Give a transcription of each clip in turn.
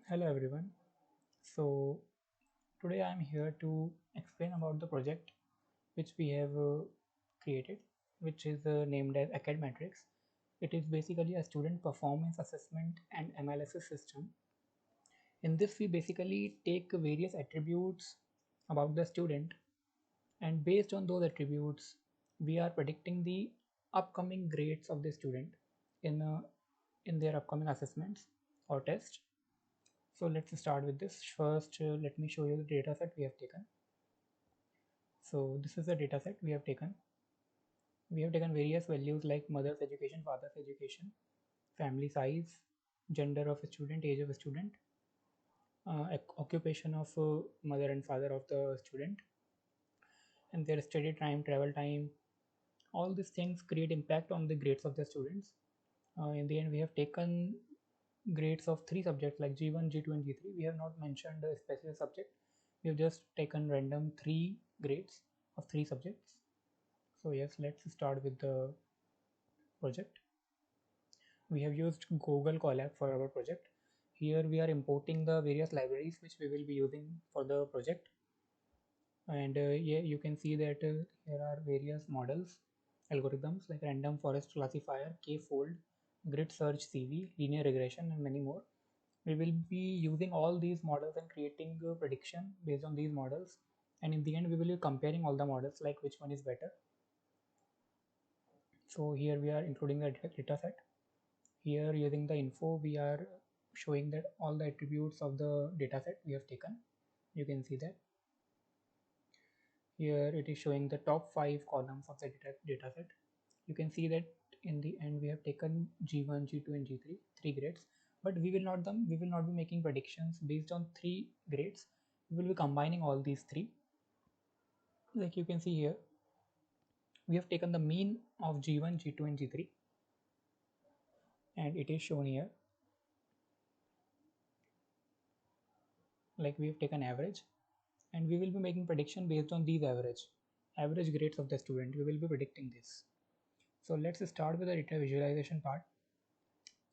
Hello everyone. So today I am here to explain about the project which we have created, which is named as AcadeMetrX. It is basically a student performance assessment and analysis system. In this, we basically take various attributes about the student, and based on those attributes, we are predicting the upcoming grades of the student in in their upcoming assessments or tests. So let's start with this. First, let me show you the data set we have taken. So this is the data set we have taken. We have taken various values like mother's education, father's education, family size, gender of a student, age of a student, occupation of mother and father of the student, and their study time, travel time. All these things create impact on the grades of the students. In the end, we have taken grades of three subjects like G1, G2, and G3. We have not mentioned a specific subject. We have just taken random three grades of three subjects. So yes, let's start with the project. We have used Google Colab for our project. Here we are importing the various libraries which we will be using for the project. And yeah, you can see that here are various models, algorithms like random forest classifier, k-fold, grid search CV, linear regression, and many more. We will be using all these models and creating a prediction based on these models, and in the end we will be comparing all the models like which one is better. So here we are including the data set. Here using the info we are showing that all the attributes of the data set we have taken. You can see that here it is showing the top 5 columns of the data set. You can see that in the end we have taken G1, G2, and G3 three grades, but we will not be making predictions based on three grades. We will be combining all these three. Like you can see here, we have taken the mean of G1, G2, and G3, and it is shown here. Like we have taken average, and we will be making prediction based on these average grades of the student. We will be predicting this. So let's start with the data visualization part.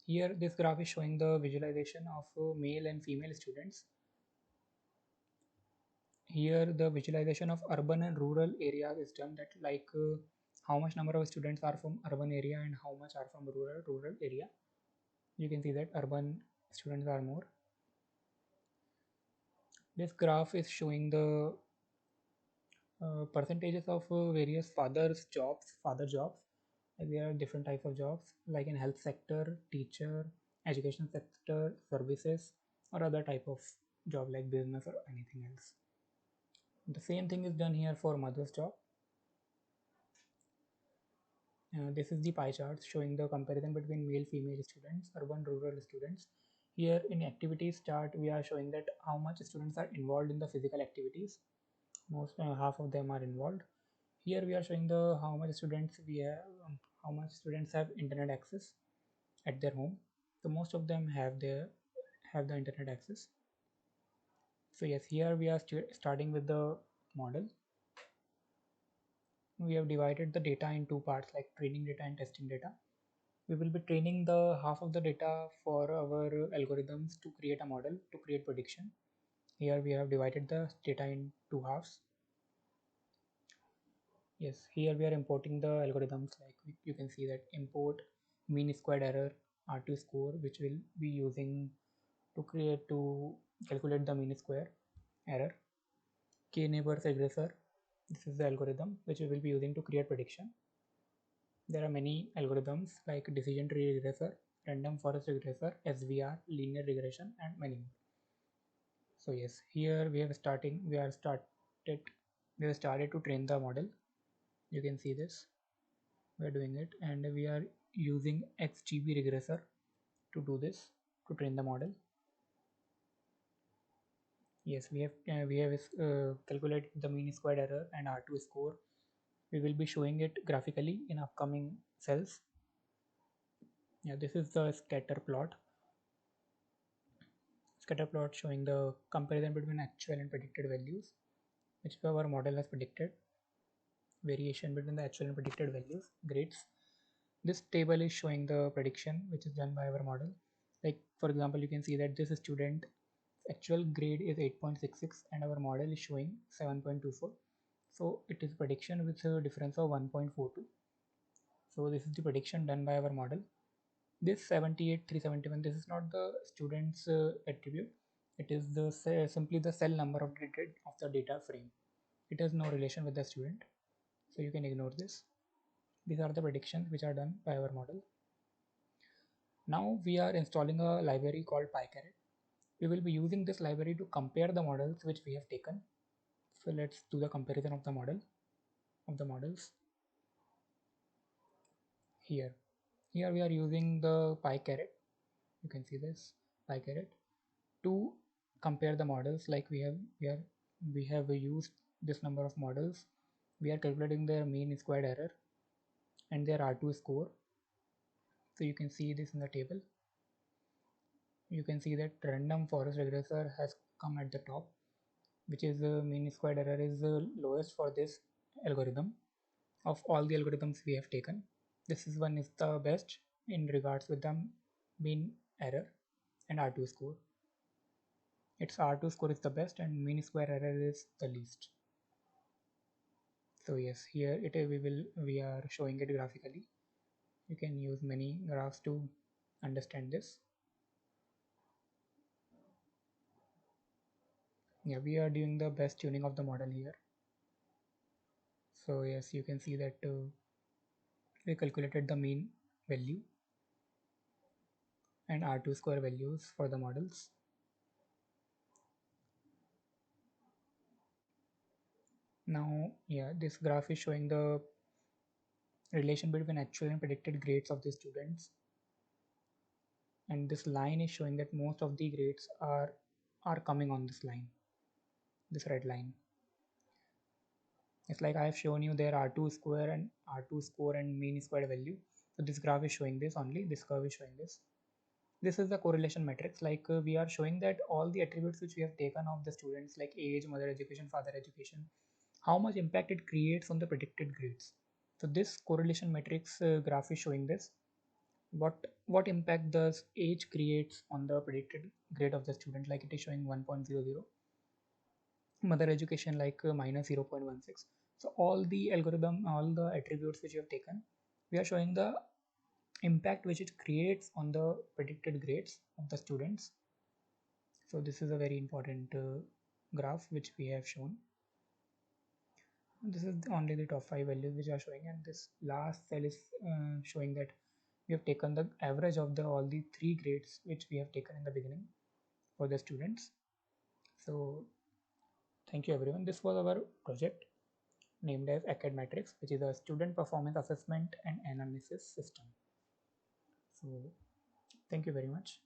Here this graph is showing the visualization of male and female students. Here the visualization of urban and rural areas is done, that like how much number of students are from urban area and how much are from rural area. You can see that urban students are more. This graph is showing the percentages of various father jobs. Like there are different types of jobs like in health sector, teacher, education sector, services, or other type of job like business or anything else. The same thing is done here for mother's job. This is the pie chart showing the comparison between male female students, urban rural students. Here in activities chart we are showing that how much students are involved in the physical activities. Most half of them are involved. Here we are showing the how much students we have, how much students have internet access at their home. So most of them have the internet access. So yes, here we are starting with the model. We have divided the data in two parts like training data and testing data. We will be training the half of the data for our algorithms to create a model to create prediction. Here we have divided the data in two halves. Yes, here we are importing the algorithms, like you can see that import mean squared error R2 score, which will be using to calculate the mean square error. K neighbors regressor, this is the algorithm which we will be using to create prediction. There are many algorithms like decision tree regressor, random forest regressor, SVR, linear regression, and many more. So yes, here we have started to train the model. You can see this. We are doing it, and we are using XGB regressor to do this, to train the model. Yes, we have calculated the mean squared error and R2 score. We will be showing it graphically in upcoming cells. Yeah, this is the scatter plot showing the comparison between actual and predicted values, which our model has predicted. Variation between the actual and predicted values, grades. This table is showing the prediction which is done by our model. Like for example, you can see that this student Actual grade is 8.66 and our model is showing 7.24. So it is prediction with a difference of 1.42. So this is the prediction done by our model. This 78,371, this is not the student's attribute. It is the simply the cell number of the data frame. It has no relation with the student. So you can ignore this. These are the predictions which are done by our model. Now we are installing a library called PyCaret. We will be using this library to compare the models which we have taken. So let's do the comparison of the models here. Here we are using the PyCaret. You can see this PyCaret to compare the models. Like we have used this number of models. We are calculating their mean squared error and their R2 score. So you can see this in the table. You can see that random forest regressor has come at the top, which is mean squared error is the lowest for this algorithm of all the algorithms we have taken. This is one is the best in regards with the mean error and R2 score. Its R2 score is the best and mean square error is the least. So yes, here we are showing it graphically. You can use many graphs to understand this. Yeah, we are doing the best tuning of the model here. So yes, you can see that we calculated the mean value and R2 square values for the models. Now, yeah, this graph is showing the relation between actual and predicted grades of the students, and this line is showing that most of the grades are coming on this line, this red line. It's like I have shown you their R2 square and R2 score and mean square value. So this graph is showing this only, this curve is showing this. This is the correlation matrix. Like we are showing that all the attributes which we have taken of the students, like age, mother education, father education, how much impact it creates on the predicted grades. So this correlation matrix graph is showing this. What impact does age creates on the predicted grade of the student? Like it is showing 1.00, mother education like minus 0.16. So all the algorithm, all the attributes which you have taken, we are showing the impact which it creates on the predicted grades of the students. So this is a very important graph which we have shown. This is only the top 5 values which are showing, and this last cell is showing that we have taken the average of the all the 3 grades which we have taken in the beginning for the students. So thank you everyone. This was our project named as AcadeMetrX, which is a student performance assessment and analysis system. So thank you very much.